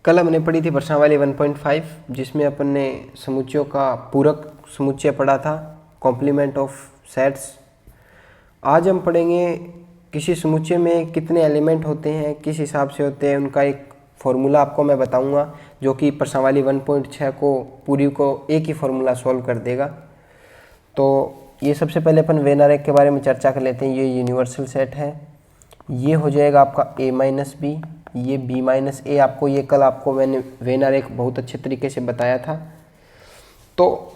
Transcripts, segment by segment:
कल हमने पढ़ी थी प्रश्नावली 1.5 जिसमें अपन ने समुच्चयों का पूरक समुच्चय पढ़ा था, कॉम्प्लीमेंट ऑफ सेट्स। आज हम पढ़ेंगे किसी समुच्चय में कितने एलिमेंट होते हैं, किस हिसाब से होते हैं, उनका एक फॉर्मूला आपको मैं बताऊंगा जो कि प्रश्नावली 1.6 को पूरी को एक ही फॉर्मूला सॉल्व कर देगा। तो ये सबसे पहले अपन वेन आरेख के बारे में चर्चा कर लेते हैं। ये यूनिवर्सल सेट है, ये हो जाएगा आपका a माइनस बी, ये b माइनस ए। आपको ये कल आपको मैंने वेन आरेख बहुत अच्छे तरीके से बताया था। तो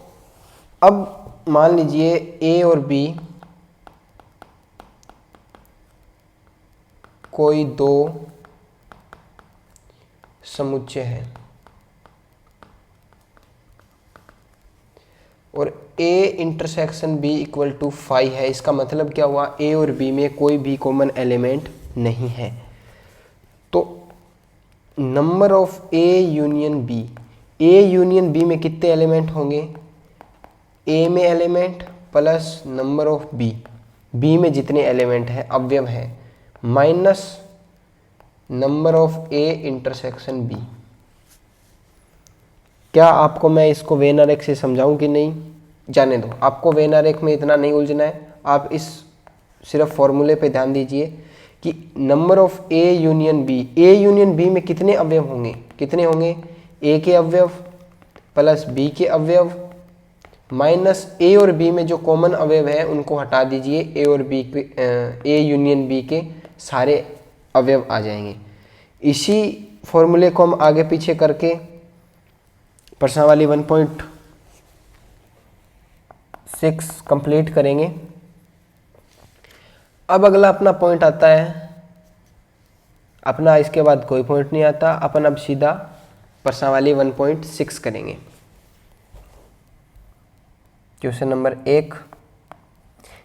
अब मान लीजिए a और b कोई दो समुच्चय है और a intersection b equal to 5 है। इसका मतलब क्या हुआ, a और b में कोई भी कॉमन एलिमेंट नहीं है। तो number of a union b, a union b में कितने एलिमेंट होंगे, a में element plus number of b, b में जितने एलिमेंट हैं अवयव हैं minus number of a intersection b। क्या आपको मैं इसको वेन आरेख से समझाऊं कि नहीं, जाने दो, आपको वेन आरेख में इतना नहीं उलझना है। आप इस सिर्फ फॉर्मूले पे ध्यान दीजिए कि number of a union b, a union b में कितने अवयव होंगे, कितने होंगे, a के अवयव प्लस b के अवयव माइनस a और b में जो कॉमन अवयव है उनको हटा दीजिए, a और b के a यूनियन b के सारे अवयव आ जाएंगे। इसी फॉर्मूले को हम आगे पीछे करके प्रश्नावली 1.6 कंप्लीट करेंगे। अब अगला अपना पॉइंट आता है, अपना इसके बाद कोई पॉइंट नहीं आता, अपन अब सीधा प्रश्नावली 1.6 करेंगे। क्वेश्चन नंबर 1,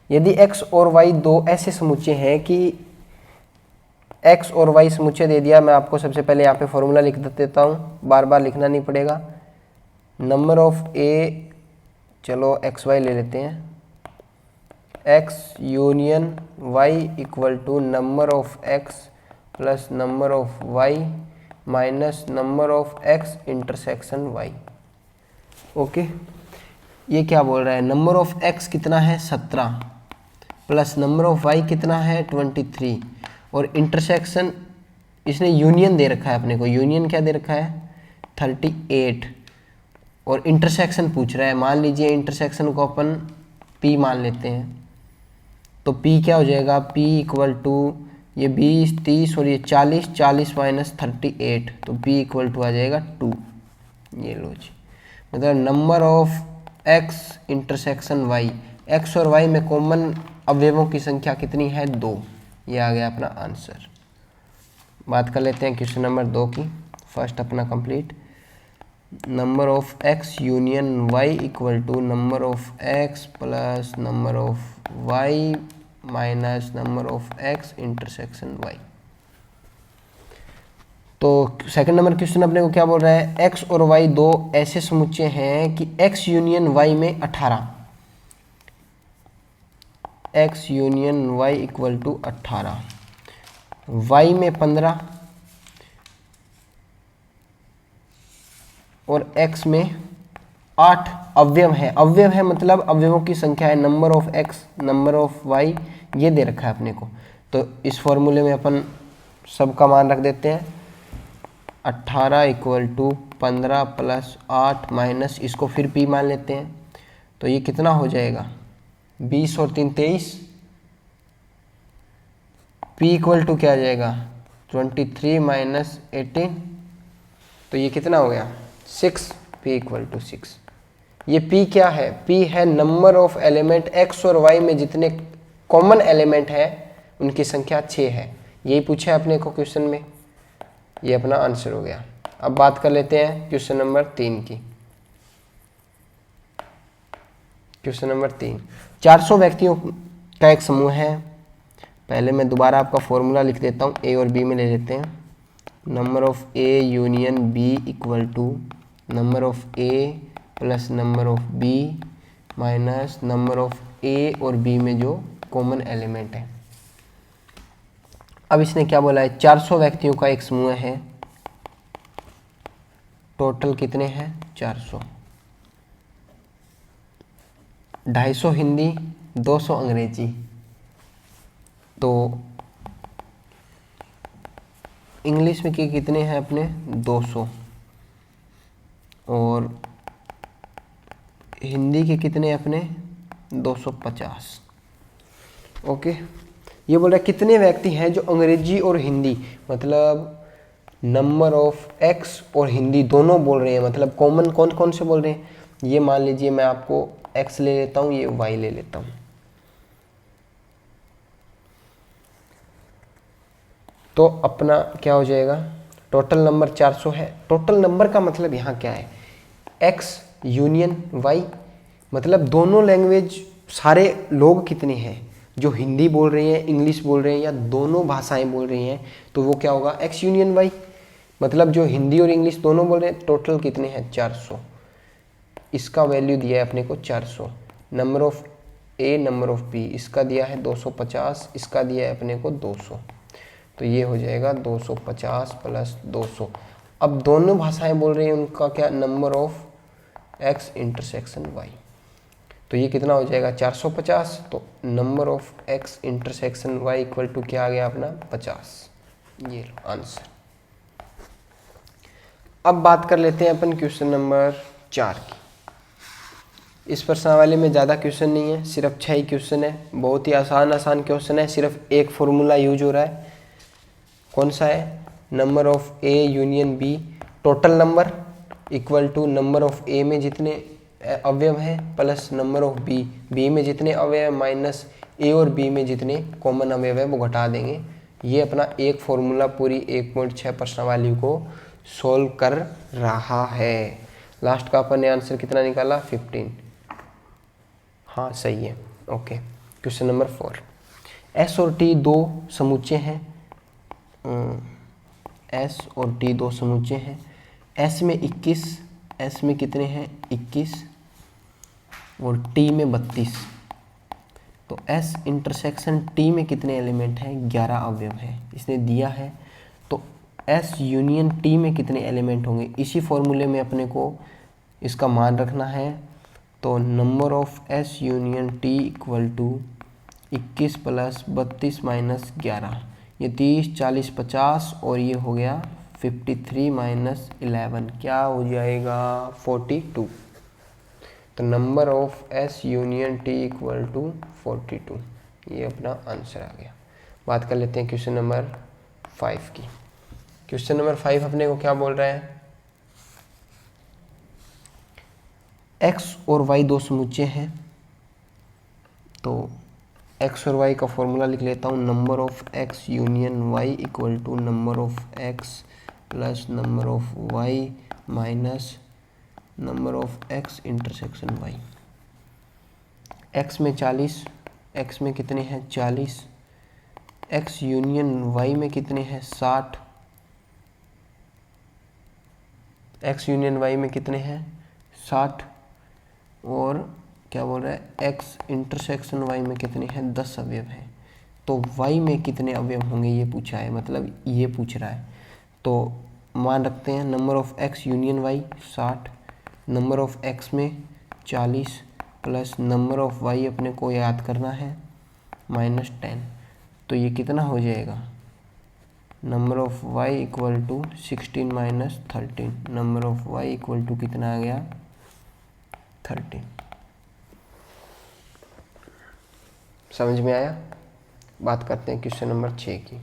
यदि x और y दो ऐसे समुच्चय हैं कि x और y समुच्चय दे दिया। मैं आपको सबसे पहले यहाँ पे फॉर्मूला लिख देता हूँ, बार बार लिखना नहीं पड़ेगा। नंबर ऑफ a, चलो xy ले लेते हैं, x union y equal to number of x plus number of y minus number of x intersection y। Okay, ये क्या बोल रहा है, नंबर ऑफ x कितना है 17 प्लस नंबर ऑफ y कितना है 23 और इंटरसेक्शन इसने यूनियन दे रखा है अपने को। यूनियन क्या दे रखा है 38 और इंटरसेक्शन पूछ रहा है। मान लीजिए इंटरसेक्शन को अपन p मान लेते हैं, तो p क्या हो जाएगा, p इक्वल टू ये 20 30 और ये 40, 40 माइनस 38, तो p इक्वल टू आ जाएगा 2। ये लो जी, मतलब number of x intersection y, x और y में कॉमन अवयवों की संख्या कितनी है 2। ये आ गया अपना आंसर। बात कर लेते हैं क्वेश्चन नंबर 2 की। फर्स्ट अपना complete, number of x union y equal to number of x plus number of y minus number of x intersection y। तो सेकंड नंबर क्वेश्चन अपने को क्या बोल रहा है, x और y दो ऐसे समुच्चय हैं कि x यूनियन y में 18, x union y equal to 18, y में 15 और x में 8 अवयव है। अवयव है मतलब अवयवों की संख्या है, number of x number of y ये दे रखा है अपने को। तो इस फॉर्मूले में अपन सबका मान रख देते हैं, 18 इक्वल टू 15 प्लस 8 माइनस इसको फिर p मान लेते हैं। तो ये कितना हो जाएगा 20 और 3 23, p इक्वल टू क्या आ जाएगा 23 माइनस 18, तो ये कितना हो गया 6, p इक्वल टू 6। ये p क्या है, p है नंबर ऑफ एलिमेंट x और y में जितने कॉमन एलिमेंट है उनकी संख्या 6 है। यही पूछा है अपने को क्वेश्चन में, ये अपना आंसर हो गया। अब बात कर लेते हैं क्वेश्चन नंबर 3 की। क्वेश्चन नंबर 3, 400 व्यक्तियों का एक समूह है। पहले मैं दोबारा आपका फॉर्मूला लिख देता हूँ, a और b में ले लेते हैं। Number of a union b equal to number of a plus number of b minus number of a और b में जो कॉमन एलिमेंट है। अब इसने क्या बोला है, 400 व्यक्तियों का एक समूह है। टोटल कितने हैं 400, 250 हिंदी 200 अंग्रेजी, तो इंग्लिश में कितने हैं अपने 200, और हिंदी के कितने अपने 250। ओके, ये बोल रहा है कितने व्यक्ति हैं जो अंग्रेजी और हिंदी मतलब नंबर ऑफ एक्स और हिंदी दोनों बोल रहे हैं, मतलब कॉमन कौन कौन से बोल रहे हैं। ये मान लीजिए मैं आपको एक्स ले लेता हूँ, ये वाई ले लेता हूँ, तो अपना क्या हो जाएगा, टोटल नंबर 400 है। टोटल नंबर का मतलब यहाँ क्या है, एक्स यूनियन वाई, मतलब दोनों लैंग्वेज सारे लोग कितने हैं जो हिंदी बोल रहे हैं, इंग्लिश बोल रहे हैं या दोनों भाषाएं बोल रही हैं, तो वो क्या होगा एक्स यूनियन वाई, मतलब जो हिंदी और इंग्लिश दोनों बोल रहे हैं, टोटल कितने हैं 400। इसका वैल्यू दिया है अपने को 400, number of a number of b इसका दिया है 250, इसका दिया है अपने को 200, तो ये हो जाएगा 250 प्लस 200। अब दोनों भाषाएं बोल रही हैं, उनका क्या number of x intersection y, तो ये कितना हो जाएगा 450, तो number of x intersection y equal to क्या आ गया अपना 50। ये लो आंसर। अब बात कर लेते हैं अपन क्वेश्चन नंबर 4 की। इस प्रश्नावली में ज़्यादा क्वेश्चन नहीं है, सिर्फ 6 ही क्वेश्चन है, बहुत ही आसान क्वेश्चन है, सिर्फ एक फॉर्मूला यूज हो रहा है। कौन सा है, number of A union B, total number equal to number of A में जितने अवयव हैं plus number of B, B में जितने अवयव माइनस ए और बी में जितने कॉमन अवयव है वो घटा देंगे। ये अपना एक फॉर्मूला पूरी 1.6 प्रश्नावली को सोल्व कर रहा है। लास्ट का अपन ने आंसर कितना निकाला 15, हाँ सही है। ओके, क्वेश्चन नंबर 4, एस और टी दो समुच्चय हैं, एस और टी दो समुच्चय हैं, एस में 21, एस में कितने हैं 21 और टी में 32, तो एस इंटरसेक्शन टी में कितने एलिमेंट हैं 11 अवयव है इसने दिया है, तो एस यूनियन टी में कितने एलिमेंट होंगे, इसी फॉर्मूले में अपने को इसका मान रखना है। तो number of s union t equal to 21 प्लस 32 माइनस 11, ये 30 40 50 और ये हो गया 53 माइनस 11, क्या हो जाएगा 42। तो number of s union t equal to 42, ये अपना आंसर आ गया। बात कर लेते हैं क्वेश्चन नंबर 5 की। क्वेश्चन नंबर 5 अपने को क्या बोल रहा है, एक्स और वाई दो समुच्चय हैं, तो एक्स और वाई का फॉर्मूला लिख लेता हूँ, number of x union y equal to number of x plus number of y minus number of x intersection y. X में 40, एक्स में कितने हैं 40, एक्स यूनियन वाई में कितने हैं 60, एक्स यूनियन वाई में कितने हैं 60, और क्या बोल रहा है एक्स इंटरसेक्शन वाई में कितने हैं 10 अवयव हैं। तो वाई में कितने अवयव होंगे ये पूछा है, मतलब ये पूछ रहा है, तो मान रखते हैं number of x union y 60, number of x में 40 प्लस नंबर ऑफ वाई अपने को याद करना है -10, तो ये कितना हो जाएगा, number of y equal to 16 minus 13, number of y equal to कितना आ गया 13। समझ में आया। बात करते हैं क्वेश्चन नंबर 6 की।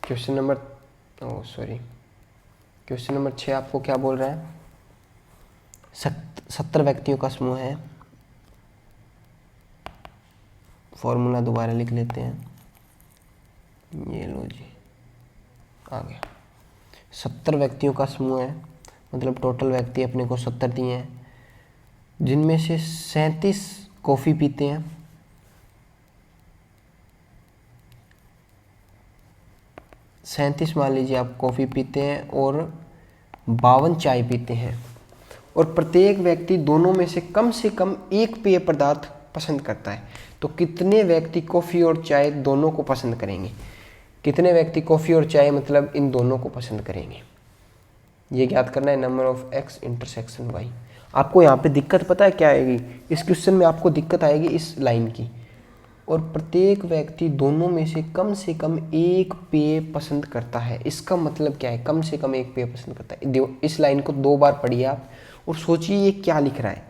क्वेश्चन नंबर क्वेश्चन नंबर 6 आपको क्या बोल रहा है, 70 व्यक्तियों का समूह है, फॉर्मूला दोबारा लिख लेते हैं, ये लो जी आ गया। 70 व्यक्तियों का समूह है, मतलब टोटल व्यक्ति अपने को 70 दिए हैं, जिनमें से 37 कॉफ़ी पीते हैं, 37 मान लीजिए आप कॉफ़ी पीते हैं और 52 चाय पीते हैं, और प्रत्येक व्यक्ति दोनों में से कम एक पेय पदार्थ पसंद करता है, तो कितने व्यक्ति कॉफ़ी और चाय दोनों को पसंद करेंगे, कितने व्यक्ति कॉफ़ी और चाय मतलब इन दोनों को पसंद करेंगे, ये ज्ञात करना है number of x intersection y. आपको यहाँ पे दिक्कत पता है क्या आएगी, इस क्वेश्चन में आपको दिक्कत आएगी इस लाइन की, और प्रत्येक व्यक्ति दोनों में से कम एक पेय पसंद करता है। इसका मतलब क्या है, कम से कम एक पेय पसंद करता है। इस लाइन को 2 बार पढ़िए आप और सोचिए ये क्या लिख रहा है,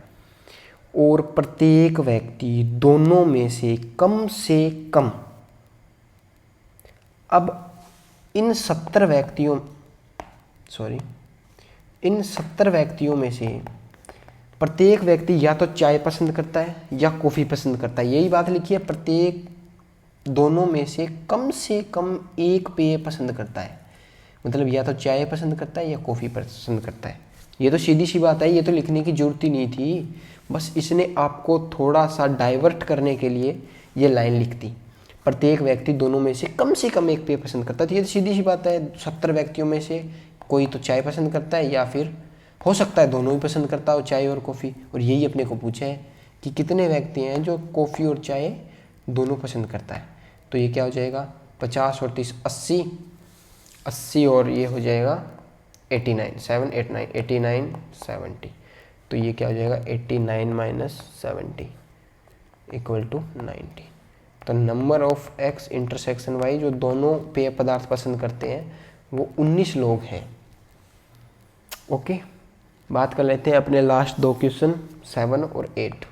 और प्रत्येक व्यक्ति दोनों में से कम। अब इन 70 व्यक्तियों में से प्रत्येक व्यक्ति या तो चाय पसंद करता है या कॉफ़ी पसंद करता है, यही बात लिखी है। प्रत्येक दोनों में से कम एक पेय पसंद करता है, मतलब या तो चाय पसंद करता है या कॉफ़ी पसंद करता है। ये तो सीधी सी बात है, ये तो लिखने की जरूरत ही नहीं थी, बस इसने आपको थोड़ा सा डाइवर्ट करने के लिए ये लाइन लिख दी। प्रत्येक व्यक्ति दोनों में से कम एक पेय पसंद करता है, तो ये तो सीधी सी बात है। 70 व्यक्तियों में से कोई तो चाय पसंद करता है, या फिर हो सकता है दोनों ही पसंद करता हो, चाय और कॉफ़ी। और यही अपने को पूछा है कि कितने व्यक्ति हैं जो कॉफ़ी और चाय दोनों पसंद करता है। तो ये क्या हो जाएगा, 50 और 30 80 और ये हो जाएगा 89 7 8 9 89 70। तो ये क्या हो जाएगा 89 माइनस 70 इक्वल टू 90। तो number of x intersection y जो दोनों पेय पदार्थ पसंद करते हैं वो 19 लोग हैं। ओके, बात कर लेते हैं अपने लास्ट 2 क्वेश्चन 7 और 8।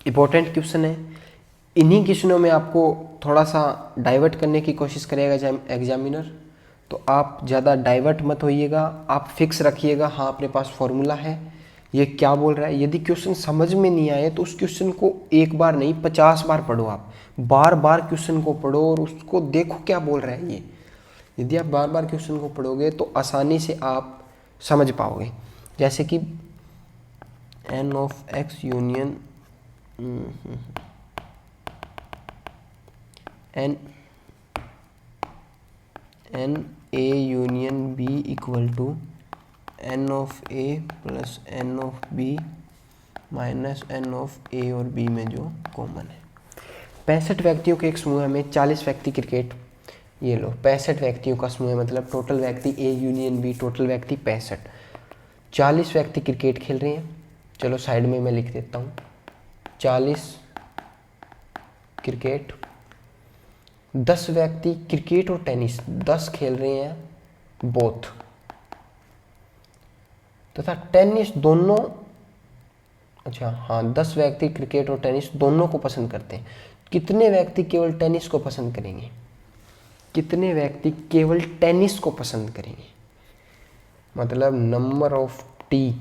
इंपॉर्टेंट क्वेश्चन है, इन्हीं क्वेश्चनों में आपको थोड़ा सा डाइवर्ट करने की कोशिश करेगा एग्जामिनर, तो आप ज़्यादा डाइवर्ट मत होइएगा, आप फिक्स रखिएगा। हाँ, अपने पास फॉर्मूला है, ये क्या बोल रहा है। यदि क्वेश्चन समझ में नहीं आए तो उस क्वेश्चन को एक बार नहीं 50 बार पढ़ो, आप बार बार क्वेश्चन को पढ़ो और उसको देखो क्या बोल रहा है ये। यदि आप बार बार क्वेश्चन को पढ़ोगे तो आसानी से आप समझ पाओगे। जैसे कि n of x union n a union b equal to n of a plus n of b minus n of a और b में जो कॉमन है। 65 व्यक्तियों के एक समूह में 40 व्यक्ति क्रिकेट, ये लो 65 व्यक्तियों का समूह है, मतलब टोटल व्यक्ति a यूनियन b, टोटल व्यक्ति 65। 40 व्यक्ति क्रिकेट खेल रहे हैं, चलो साइड में मैं लिख देता हूँ 40 क्रिकेट। 10 व्यक्ति क्रिकेट और टेनिस 10 खेल रहे हैं बोथ, तथा टेनिस दोनों, अच्छा हाँ 10 व्यक्ति क्रिकेट और टेनिस दोनों को पसंद करते हैं। कितने व्यक्ति केवल टेनिस को पसंद करेंगे, कितने व्यक्ति केवल टेनिस को पसंद करेंगे, मतलब नंबर ऑफ टी,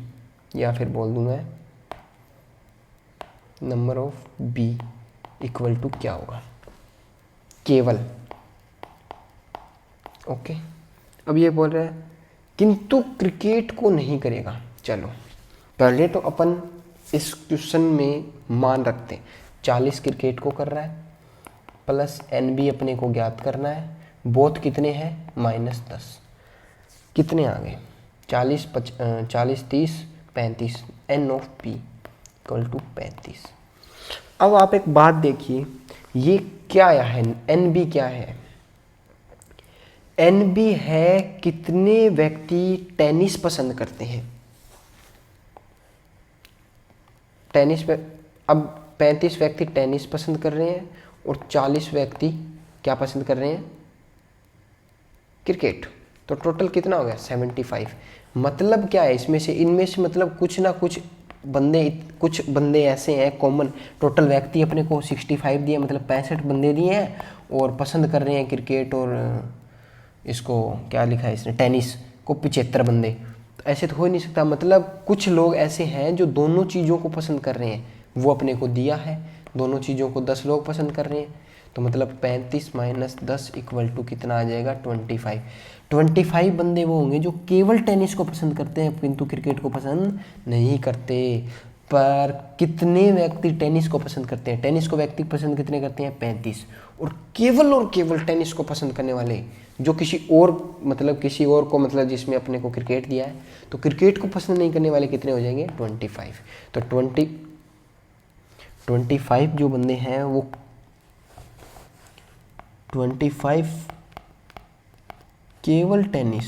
या फिर बोल दूं मैं number of b equal to क्या होगा, केवल। ओके, अब ये बोल रहा है किंतु क्रिकेट को नहीं करेगा। चलो पहले तो अपन इस क्वेश्चन में मान रखते हैं 40 क्रिकेट को कर रहा है प्लस एन बी अपने को ज्ञात करना है, बोथ कितने हैं -10, कितने आ गए 40 30 35, n of p equal to 35। अब आप एक बात देखिए, ये क्या है, एन बी क्या है, एन बी है कितने व्यक्ति टेनिस पसंद करते हैं। टेनिस पे अब 35 व्यक्ति टेनिस पसंद कर रहे हैं और 40 व्यक्ति क्या पसंद कर रहे हैं, क्रिकेट। तो टोटल कितना हो गया 75। मतलब क्या है इसमें से, इनमें से मतलब कुछ ना कुछ बंदे ऐसे हैं कॉमन, टोटल व्यक्ति अपने को 65 दिए, मतलब 65 बंदे दिए हैं और पसंद कर रहे हैं क्रिकेट और इसको क्या लिखा है इसने, टेनिस को 75 बंदे। तो ऐसे तो हो ही नहीं सकता, मतलब कुछ लोग ऐसे हैं जो दोनों चीज़ों को पसंद कर रहे हैं, वो अपने को दिया है, दोनों चीज़ों को 10 लोग पसंद कर रहे हैं। तो मतलब 35 माइनस 10 इक्वल टू कितना आ जाएगा 25। 25 बंदे वो होंगे जो केवल टेनिस को पसंद करते हैं किंतु क्रिकेट को पसंद नहीं करते। पर कितने व्यक्ति टेनिस को पसंद करते हैं, टेनिस को व्यक्ति पसंद कितने करते हैं 35, और केवल टेनिस को पसंद करने वाले जो किसी और को मतलब जिसमें अपने को क्रिकेट दिया है, तो क्रिकेट को पसंद नहीं करने वाले कितने हो जाएंगे 25। तो 25 जो बंदे हैं वो 25 केवल टेनिस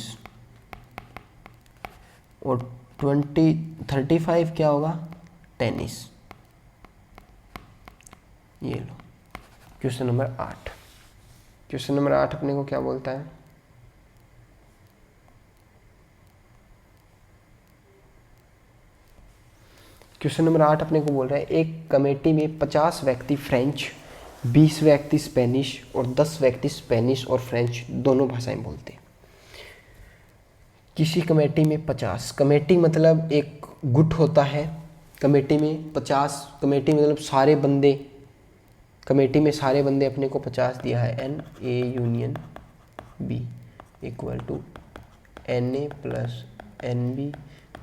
और 35 क्या होगा, टेनिस। ये लो क्वेश्चन नंबर 8। क्वेश्चन नंबर 8 अपने को क्या बोलता है, क्वेश्चन नंबर 8 अपने को बोल रहा है एक कमेटी में 50 व्यक्ति फ्रेंच, 20 व्यक्ति स्पेनिश और 10 व्यक्ति स्पेनिश और फ्रेंच दोनों भाषाएं बोलते हैं। किसी कमेटी में 50, कमेटी मतलब एक गुट होता है, कमेटी में 50, कमेटी मतलब सारे बंदे, कमेटी में सारे बंदे अपने को 50 दिया है। N a union b equal to n a plus n b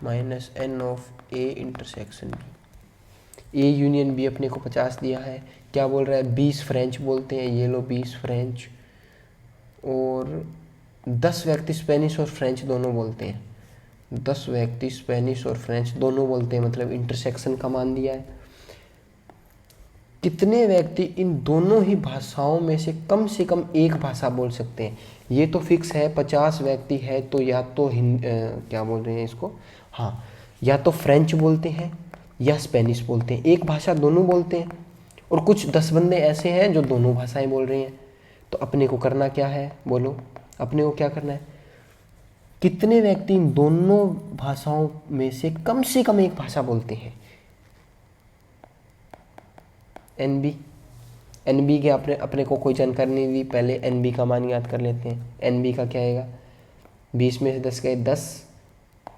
minus n of a intersection b. A union b अपने को 50 दिया है। क्या बोल रहा है, 20 फ्रेंच बोलते हैं, ये लो 20 फ्रेंच, और 10 व्यक्ति स्पेनिश और फ्रेंच दोनों बोलते हैं। 10 व्यक्ति स्पेनिश और फ्रेंच दोनों बोलते हैं, मतलब इंटरसेक्शन का मान दिया है। कितने व्यक्ति इन दोनों ही भाषाओं में से कम एक भाषा बोल सकते हैं, ये तो फिक्स है। 50 व्यक्ति है तो या तो क्या बोल रहे हैं इसको, हाँ, या तो फ्रेंच बोलते हैं या स्पेनिश बोलते हैं, एक भाषा दोनों बोलते हैं। और कुछ 10 बंदे ऐसे हैं जो दोनों भाषाएं बोल रहे हैं। तो अपने को करना क्या है, बोलो अपने को क्या करना है, कितने व्यक्ति इन दोनों भाषाओं में से कम एक भाषा बोलते हैं। एन बी के अपने को कोई जानकारी नहीं दी, पहले एन बी का मान याद कर लेते हैं। एन बी का क्या आएगा, 20 में से 10 गए 10,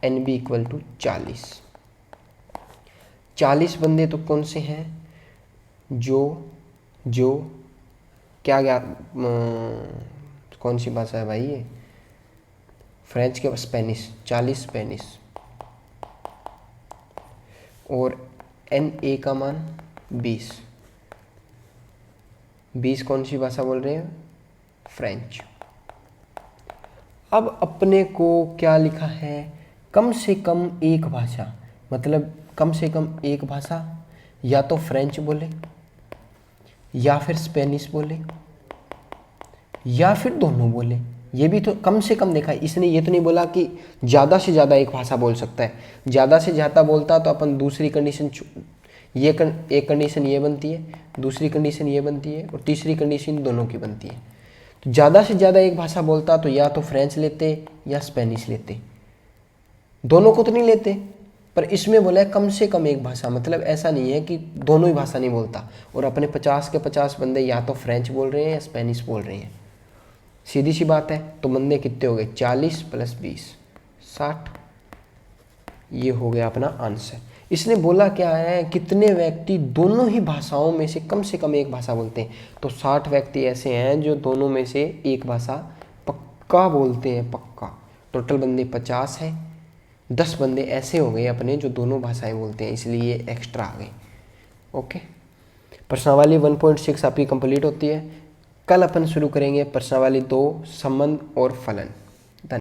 एन बी इक्वल टू 40। 40 बंदे तो कौन से हैं, जो क्या कौन सी भाषा है भाई ये, फ्रेंच के स्पेनिश, 40 स्पेनिश, और एन ए का मान 20। 20 कौन सी भाषा बोल रहे हैं, फ्रेंच। अब अपने को क्या लिखा है, कम से कम एक भाषा, मतलब कम से कम एक भाषा या तो फ्रेंच बोले या फिर स्पेनिश बोले या फिर दोनों बोले। ये भी तो कम से कम देखा है इसने, ये तो नहीं बोला कि ज़्यादा से ज़्यादा एक भाषा बोल सकता है। ज़्यादा से ज़्यादा बोलता तो अपन दूसरी कंडीशन, एक कंडीशन ये बनती है, दूसरी कंडीशन ये बनती है, और तीसरी कंडीशन दोनों की बनती है। तो ज़्यादा से ज़्यादा एक भाषा बोलता तो या तो फ्रेंच लेते या स्पेनिश लेते, दोनों को तो नहीं लेते। पर इसमें बोला है कम से कम एक भाषा, मतलब ऐसा नहीं है कि दोनों ही भाषा नहीं बोलता। और अपने 50 के 50 बंदे या तो फ्रेंच बोल रहे हैं या स्पेनिश बोल रहे हैं, सीधी सी बात है। तो बंदे कितने हो गए, 40 + 20 60। ये हो गया अपना आंसर। इसने बोला क्या है, कितने व्यक्ति दोनों ही भाषाओं में से कम एक भाषा बोलते हैं। तो 60 व्यक्ति ऐसे हैं जो दोनों में से एक भाषा पक्का बोलते हैं, पक्का। टोटल बंदे 50 हैं, 10 बंदे ऐसे हो गए अपने जो दोनों भाषाएं बोलते हैं, इसलिए ये एक्स्ट्रा आ गए। ओके, प्रश्नावली 1.6 आपकी कंप्लीट होती है। कल अपन शुरू करेंगे प्रश्नावली 2, संबंध और फलन।